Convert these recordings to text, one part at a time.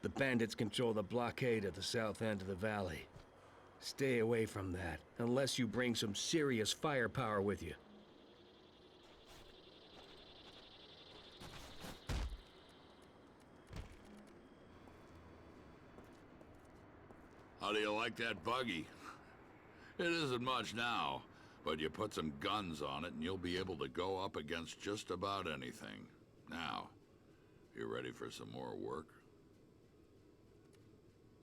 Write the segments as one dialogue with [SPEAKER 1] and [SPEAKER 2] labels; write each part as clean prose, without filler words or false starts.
[SPEAKER 1] The bandits control the blockade at the south end of the valley. Stay away from that, unless you bring some serious firepower with you.
[SPEAKER 2] How do you like that buggy? It isn't much now, but you put some guns on it and you'll be able to go up against just about anything. Now, you ready for some more work?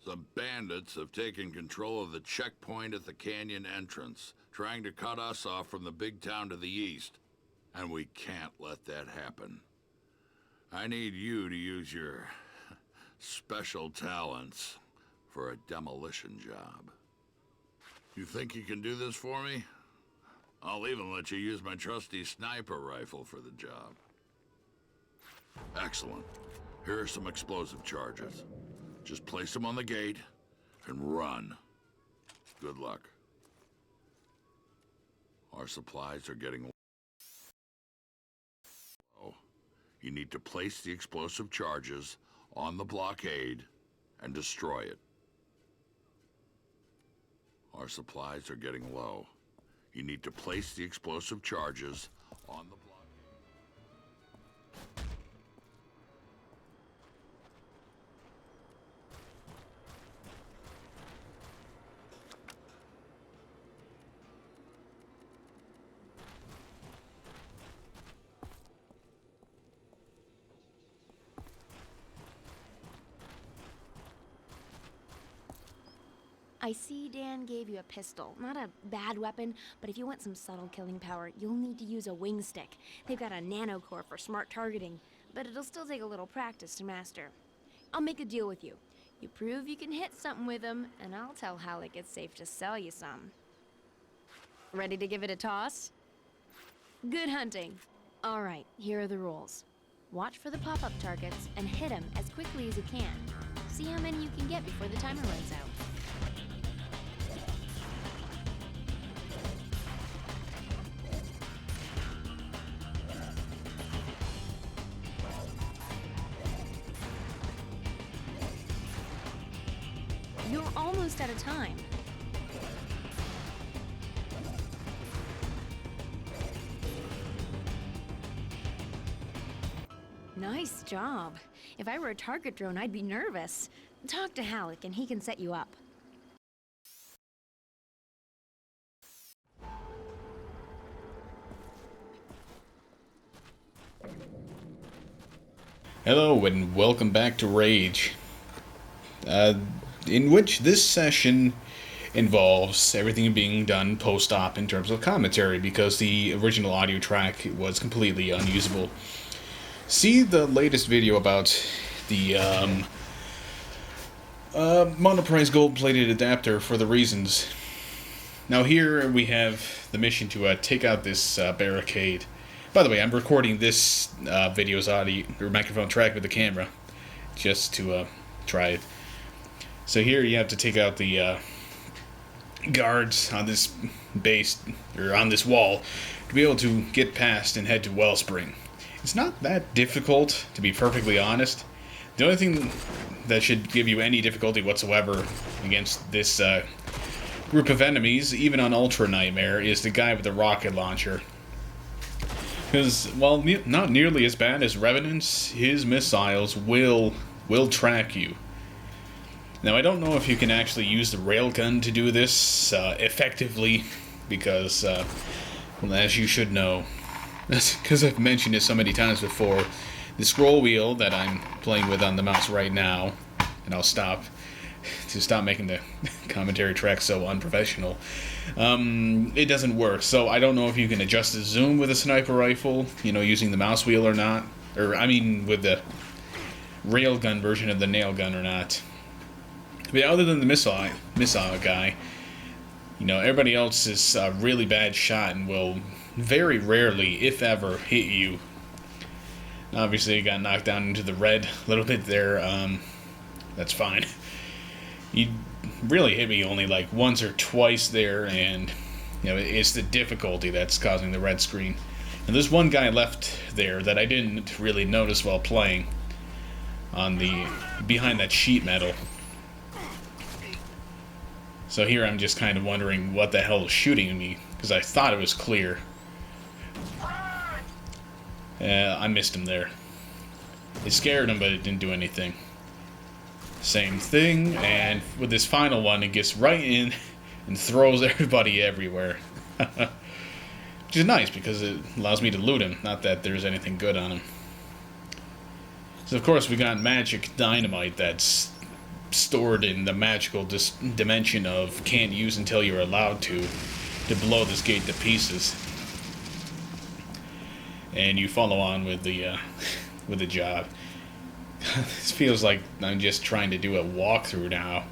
[SPEAKER 2] Some bandits have taken control of the checkpoint at the canyon entrance, trying to cut us off from the big town to the east. And we can't let that happen. I need you to use your special talents for a demolition job. You think you can do this for me? I'll even let you use my trusty sniper rifle for the job. Excellent. Here are some explosive charges. Just place them on the gate and run. Good luck. Our supplies are getting low. You need to place the explosive charges on the blockade and destroy it. Our supplies are getting low. You need to place the explosive charges on the blockade.
[SPEAKER 3] I see Dan gave you a pistol. Not a bad weapon, but if you want some subtle killing power, you'll need to use a wing stick. They've got a nanocore for smart targeting, but it'll still take a little practice to master. I'll make a deal with you. You prove you can hit something with them, and I'll tell Halleck it's safe to sell you some. Ready to give it a toss? Good hunting. All right, here are the rules. Watch for the pop-up targets and hit them as quickly as you can. See how many you can get before the timer runs out. You're almost out of time. Nice job. If I were a target drone, I'd be nervous. Talk to Halleck and he can set you up.
[SPEAKER 4] Hello and welcome back to Rage, in which this session involves everything being done post-op in terms of commentary because the original audio track was completely unusable. See the latest video about the monoprice gold-plated adapter for the reasons. Now here we have the mission to take out this barricade. By the way, I'm recording this video's audio or microphone track with the camera just to try it. So here you have to take out the guards on this base or on this wall to be able to get past and head to Wellspring. It's not that difficult, to be perfectly honest. The only thing that should give you any difficulty whatsoever against this group of enemies, even on Ultra Nightmare, is the guy with the rocket launcher. Because, while not nearly as bad as Revenant's, his missiles will track you. Now, I don't know if you can actually use the railgun to do this effectively, because, well, as you should know, because I've mentioned it so many times before, the scroll wheel that I'm playing with on the mouse right now, and I'll stop to stop making the commentary track so unprofessional, it doesn't work. So I don't know if you can adjust the zoom with a sniper rifle, you know, using the mouse wheel or not. Or, I mean, with the railgun version of the nail gun or not. But other than the missile guy, you know, everybody else is a really bad shot and will very rarely, if ever, hit you. Obviously, you got knocked down into the red a little bit there. That's fine. You really hit me only like once or twice there, and you know, it's the difficulty that's causing the red screen. And there's one guy left there that I didn't really notice while playing. on the behind that sheet metal. So here I'm just kind of wondering what the hell is shooting at me, because I thought it was clear. I missed him there. It scared him, but it didn't do anything. Same thing, and with this final one, it gets right in and throws everybody everywhere. Which is nice, because it allows me to loot him. Not that there's anything good on him. So of course we got magic dynamite that's stored in the magical dimension of can't use until you're allowed to blow this gate to pieces. And you follow on with the job. This feels like I'm just trying to do a walkthrough now.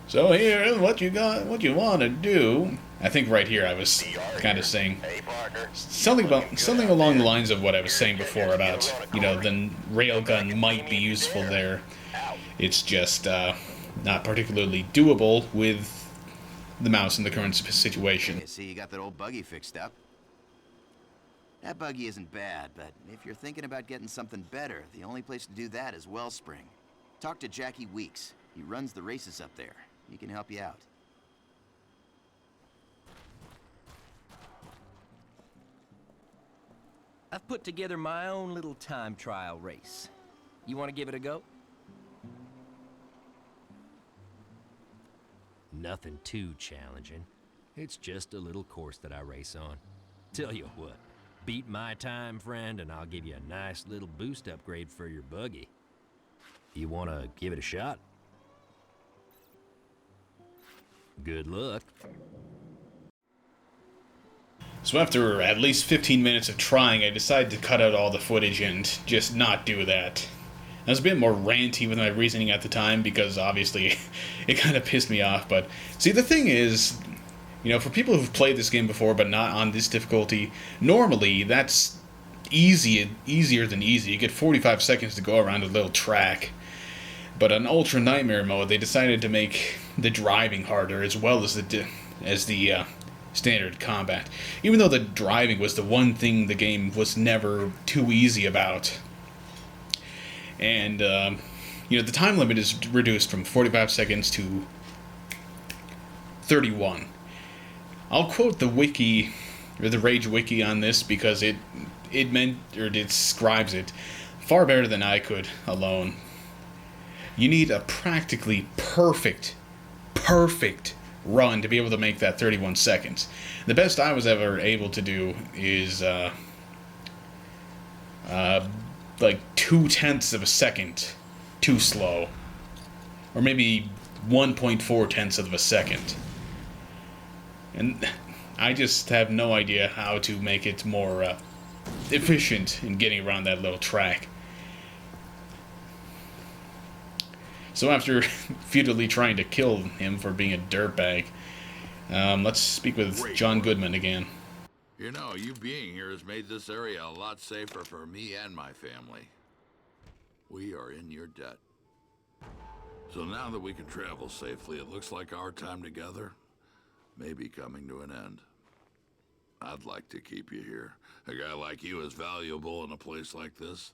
[SPEAKER 4] So here's what you got, what you want to do. I think right here I was kind of saying something along the lines of what I was saying before about, you know, the railgun might be useful there. It's just not particularly doable with the mouse in the current situation.
[SPEAKER 5] You see, you got that old buggy fixed up. That buggy isn't bad, but if you're thinking about getting something better, the only place to do that is Wellspring. Talk to Jackie Weeks. He runs the races up there. He can help you out.
[SPEAKER 6] I've put together my own little time trial race. You want to give it a go? Nothing too challenging. It's just a little course that I race on. Tell you what, beat my time, friend, and I'll give you a nice little boost upgrade for your buggy. You want to give it a shot? Good luck.
[SPEAKER 4] So after at least 15 minutes of trying, I decided to cut out all the footage and just not do that. I was a bit more ranty with my reasoning at the time because obviously it kind of pissed me off. But see, the thing is, you know, for people who've played this game before but not on this difficulty, normally that's easier than easy. You get 45 seconds to go around a little track. But on Ultra Nightmare mode, they decided to make the driving harder as well as the standard combat. Even though the driving was the one thing the game was never too easy about. And, you know, the time limit is reduced from 45 seconds to 31. I'll quote the wiki, or the Rage wiki on this, because it describes it far better than I could alone. You need a practically perfect run to be able to make that 31 seconds. The best I was ever able to do is like 0.2 of a second too slow, or maybe 1.4 of a second. And I just have no idea how to make it more efficient in getting around that little track. So after futilely trying to kill him for being a dirtbag, let's speak with John Goodman again.
[SPEAKER 2] You know, you being here has made this area a lot safer for me and my family. We are in your debt. So now that we can travel safely, it looks like our time together may be coming to an end. I'd like to keep you here. A guy like you is valuable in a place like this,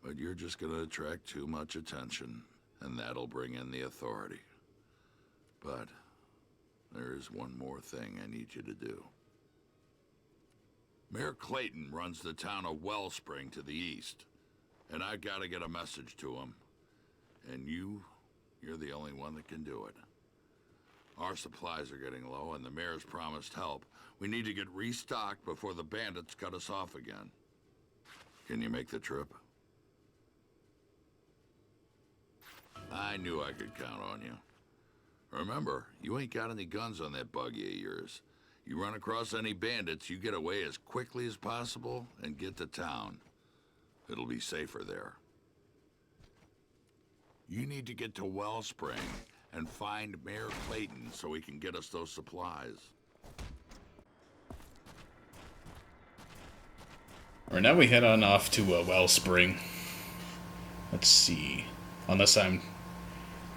[SPEAKER 2] but you're just gonna attract too much attention, and that'll bring in the authority. But there is one more thing I need you to do. Mayor Clayton runs the town of Wellspring to the east, and I've got to get a message to him. And you're the only one that can do it. Our supplies are getting low, and the mayor's promised help. We need to get restocked before the bandits cut us off again. Can you make the trip? I knew I could count on you. Remember, you ain't got any guns on that buggy of yours. You run across any bandits, you get away as quickly as possible and get to town. It'll be safer there. You need to get to Wellspring and find Mayor Clayton so he can get us those supplies.
[SPEAKER 4] Alright, now we head on off to Wellspring. Let's see. Unless I'm...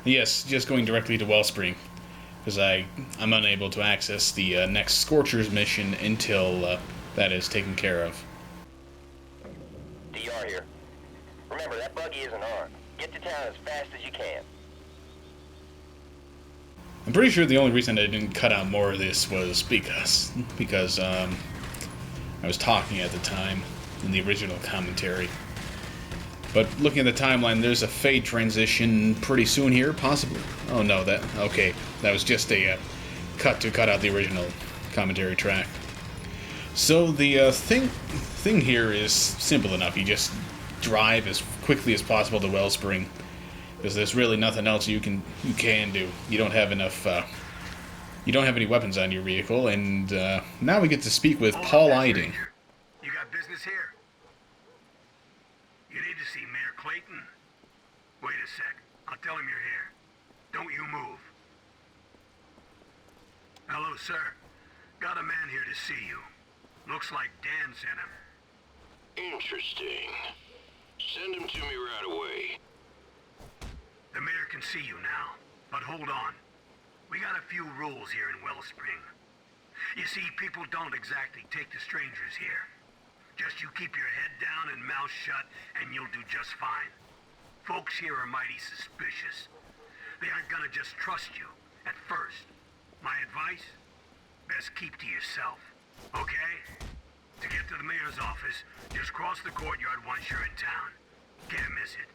[SPEAKER 4] Yes, just going directly to Wellspring. Because I'm unable to access the next Scorchers mission until that is taken care of.
[SPEAKER 7] DR here. Remember, that buggy isn't armed. Get to town as fast as you can.
[SPEAKER 4] I'm pretty sure the only reason I didn't cut out more of this was because I was talking at the time in the original commentary. But looking at the timeline, there's a fade transition pretty soon here, possibly. Oh no, that was just a cut to cut out the original commentary track. So the thing here is simple enough. You just drive as quickly as possible to Wellspring, because there's really nothing else you can do. You don't have enough. You don't have any weapons on your vehicle, and now we get to speak with Paul Eiding.
[SPEAKER 8] You got business here? You need to see Mayor Clayton? Wait a sec. I'll tell him you're here. Don't you move. Hello, sir. Got a man here to see you. Looks like Dan sent him.
[SPEAKER 9] Interesting. Send him to me right away.
[SPEAKER 8] The mayor can see you now, but hold on. We got a few rules here in Wellspring. You see, people don't exactly take to strangers here. Just you keep your head down and mouth shut, and you'll do just fine. Folks here are mighty suspicious. They aren't gonna just trust you, at first. My advice? Best keep to yourself, okay? To get to the mayor's office, just cross the courtyard once you're in town. Can't miss it.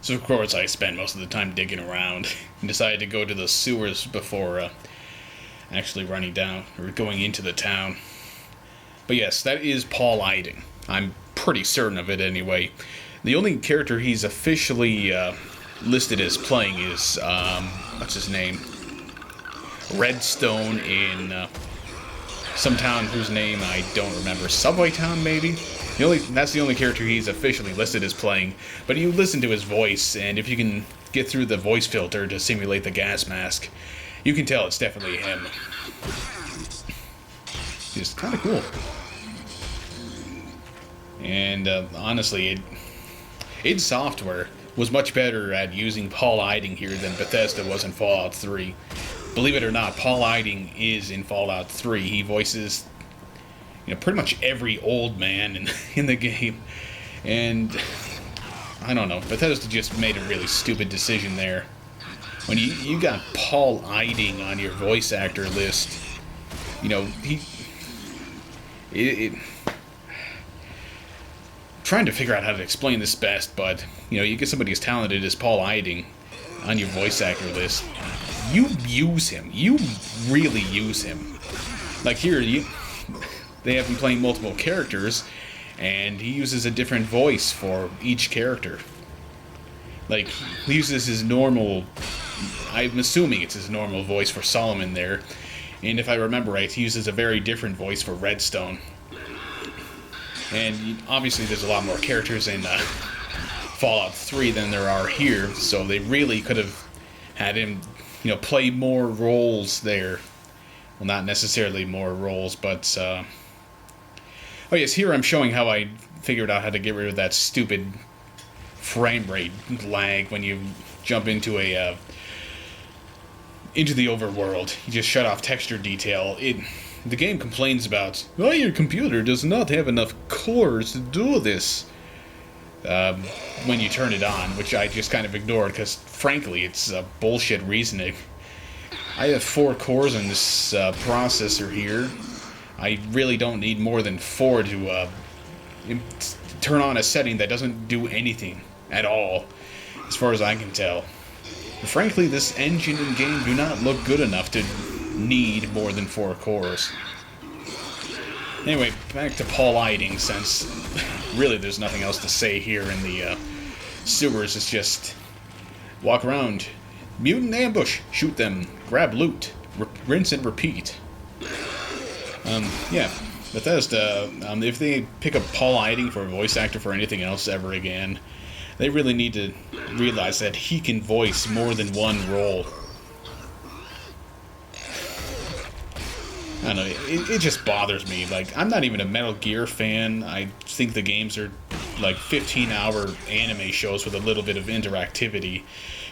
[SPEAKER 4] So of course I spent most of the time digging around and decided to go to the sewers before actually running down or going into the town. But yes, that is Paul Eiding. I'm pretty certain of it anyway. The only character he's officially listed as playing is what's his name? Redstone in some town whose name I don't remember. Subway Town, maybe? That's the only character he's officially listed as playing. But you listen to his voice, and if you can get through the voice filter to simulate the gas mask, you can tell it's definitely him. It's kind of cool. And honestly, id Software was much better at using Paul Eiding here than Bethesda was in Fallout 3. Believe it or not, Paul Eiding is in Fallout 3. He voices, pretty much every old man in the game. And I don't know, Bethesda just made a really stupid decision there. When you got Paul Eiding on your voice actor list, trying to figure out how to explain this best, but you get somebody as talented as Paul Eiding on your voice actor list, you use him. You really use him. Like here, they have him playing multiple characters, and he uses a different voice for each character. Like, he uses his normal, I'm assuming it's his normal voice for Solomon there, and if I remember right, he uses a very different voice for Redstone. And obviously there's a lot more characters in Fallout 3 than there are here, so they really could have had him, play more roles there. Well, not necessarily more roles, but oh yes, here I'm showing how I figured out how to get rid of that stupid frame rate lag when you jump into the overworld. You just shut off texture detail. The game complains about, oh, your computer does not have enough cores to do this when you turn it on, which I just kind of ignored because, frankly, it's bullshit reasoning. I have 4 cores in this processor here. I really don't need more than 4 to turn on a setting that doesn't do anything at all, as far as I can tell. And frankly, this engine and game do not look good enough to need more than 4 cores. Anyway, back to Paul Eiding, since really there's nothing else to say here in the sewers. It's just walk around, mutant ambush, shoot them, grab loot, rinse and repeat. Yeah, Bethesda, if they pick up Paul Eiding for a voice actor for anything else ever again, they really need to realize that he can voice more than one role. I don't know, it just bothers me. Like, I'm not even a Metal Gear fan. I think the games are like 15-hour anime shows with a little bit of interactivity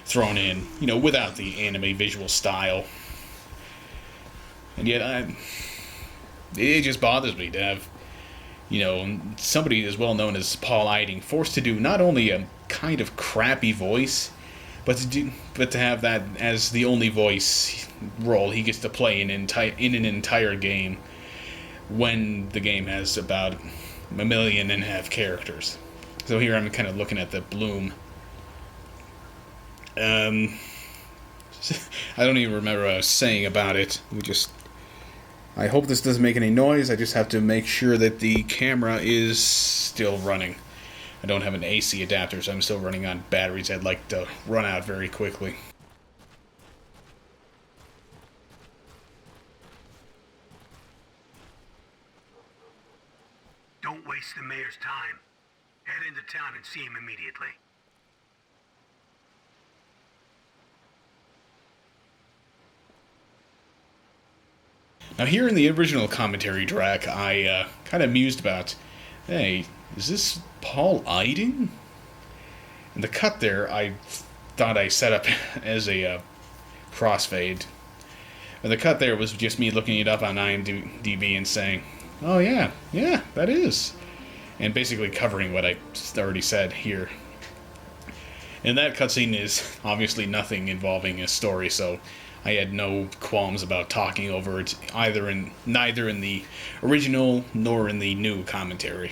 [SPEAKER 4] thrown in, without the anime visual style. And yet, it just bothers me to have, you know, somebody as well known as Paul Eiding, forced to do not only a kind of crappy voice, but to have that as the only voice role he gets to play in an entire game, when the game has about 1.5 million characters. So here I'm kind of looking at the bloom. I don't even remember what I was saying about it. I hope this doesn't make any noise. I just have to make sure that the camera is still running. I don't have an AC adapter, so I'm still running on batteries I'd like to run out very quickly.
[SPEAKER 8] Don't waste the mayor's time. Head into town and see him immediately.
[SPEAKER 4] Now here in the original commentary track, I kind of mused about, hey, is this Paul Eiding? And the cut there, I thought I set up as a crossfade. And the cut there was just me looking it up on IMDb and saying, oh yeah, that is. And basically covering what I already said here. And that cutscene is obviously nothing involving a story, so I had no qualms about talking over it neither in the original nor in the new commentary.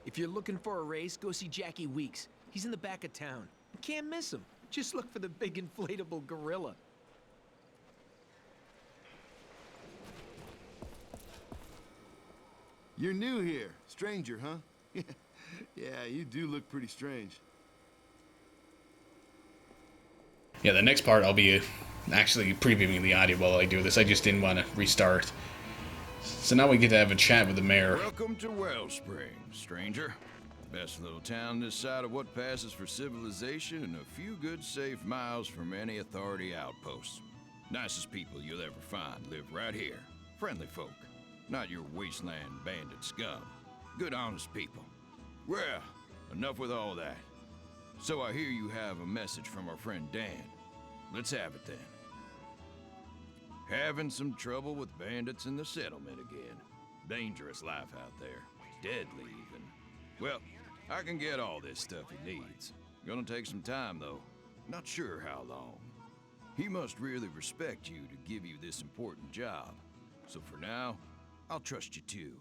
[SPEAKER 10] If you're looking for a race, go see Jackie Weeks. He's in the back of town. You can't miss him. Just look for the big inflatable gorilla.
[SPEAKER 11] You're new here. Stranger, huh? Yeah, you do look pretty strange.
[SPEAKER 4] Yeah, the next part I'll be actually previewing the audio while I do this. I just didn't want to restart. So now we get to have a chat with the mayor.
[SPEAKER 12] Welcome to Wellspring, stranger. Best little town this side of what passes for civilization and a few good safe miles from any authority outposts. Nicest people you'll ever find live right here. Friendly folk. Not your wasteland bandit scum. Good, honest people. Well, enough with all that. So I hear you have a message from our friend Dan. Let's have it then. Having some trouble with bandits in the settlement again. Dangerous life out there. Deadly even. Well, I can get all this stuff he needs. Gonna take some time though. Not sure how long. He must really respect you to give you this important job. So for now, I'll trust you too.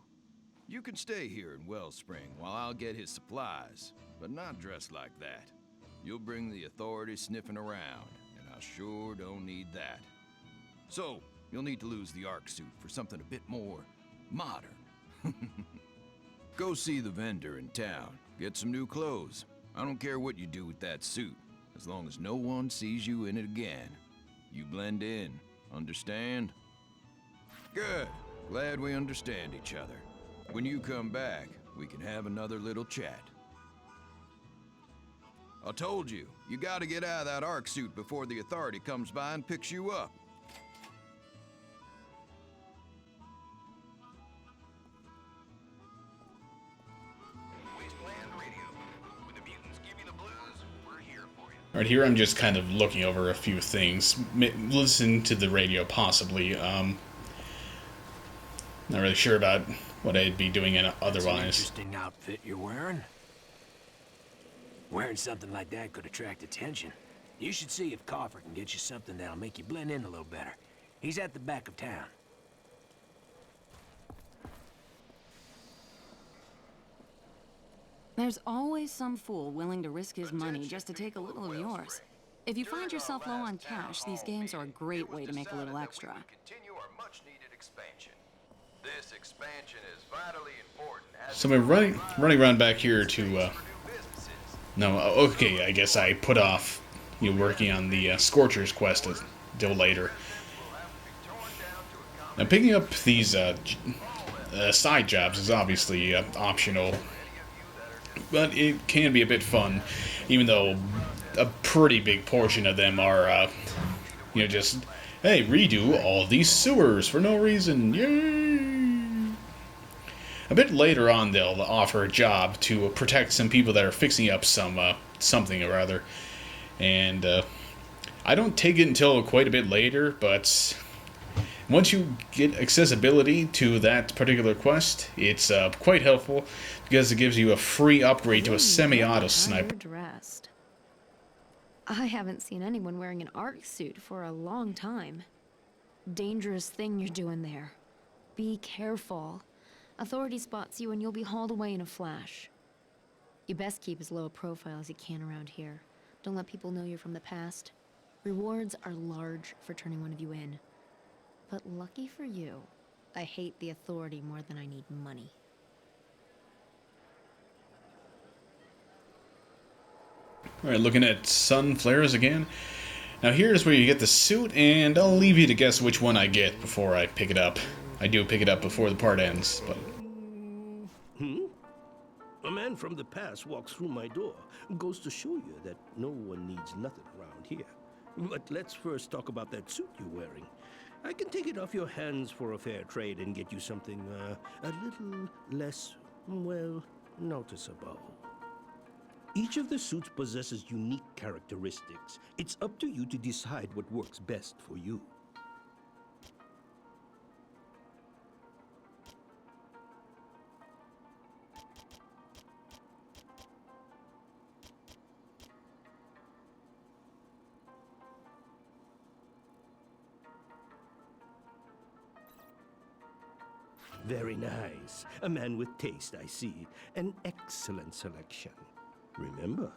[SPEAKER 12] You can stay here in Wellspring while I'll get his supplies, but not dressed like that. You'll bring the authorities sniffing around, and I sure don't need that. So, you'll need to lose the Ark suit for something a bit more modern. Go see the vendor in town. Get some new clothes. I don't care what you do with that suit, as long as no one sees you in it again. You blend in, understand? Good. Glad we understand each other. When you come back, we can have another little chat. I told you, you gotta get out of that Ark suit before the authority comes by and picks you up.
[SPEAKER 4] Alright, here I'm just kind of looking over a few things. Listen to the radio, possibly. Not really sure about what I'd be doing otherwise.
[SPEAKER 6] That's an interesting outfit you're wearing. Wearing something like that could attract attention. You should see if Coffer can get you something that'll make you blend in a little better. He's at the back of town.
[SPEAKER 13] There's always some fool willing to risk his money just to take a little of yours. If you find yourself low on cash, these games are a great way to make a little extra.
[SPEAKER 14] This expansion is vitally important.
[SPEAKER 4] So I'm running around back here to, no, okay, I guess I put off, working on the Scorcher's quest until later. Now, picking up these side jobs is obviously optional, but it can be a bit fun, even though a pretty big portion of them are, just, hey, redo all these sewers for no reason, yay! A bit later on, they'll offer a job to protect some people that are fixing up something or other. And I don't take it until quite a bit later, but Once you get accessibility to that particular quest, it's quite helpful because it gives you a free upgrade to a semi-auto sniper.
[SPEAKER 3] Dressed. I haven't seen anyone wearing an ARC suit for a long time. Dangerous thing you're doing there. Be careful. Authority spots you and you'll be hauled away in a flash. You best keep as low a profile as you can around here. Don't let people know you're from the past. Rewards are large for turning one of you in. But lucky for you, I hate the Authority more than I need money.
[SPEAKER 4] Alright, looking at sun flares again. Now here's where you get the suit, and I'll leave you to guess which one I get before I pick it up. I do pick it up before the part ends, but...
[SPEAKER 15] A man from the past walks through my door. Goes to show you that no one needs nothing around here. But let's first talk about that suit you're wearing. I can take it off your hands for a fair trade and get you something, a little less, well, noticeable. Each of the suits possesses unique characteristics. It's up to you to decide what works best for you. Very nice. A man with taste, I see. An excellent selection. Remember,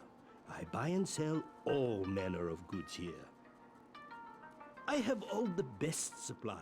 [SPEAKER 15] I buy and sell all manner of goods here. I have all the best supplies.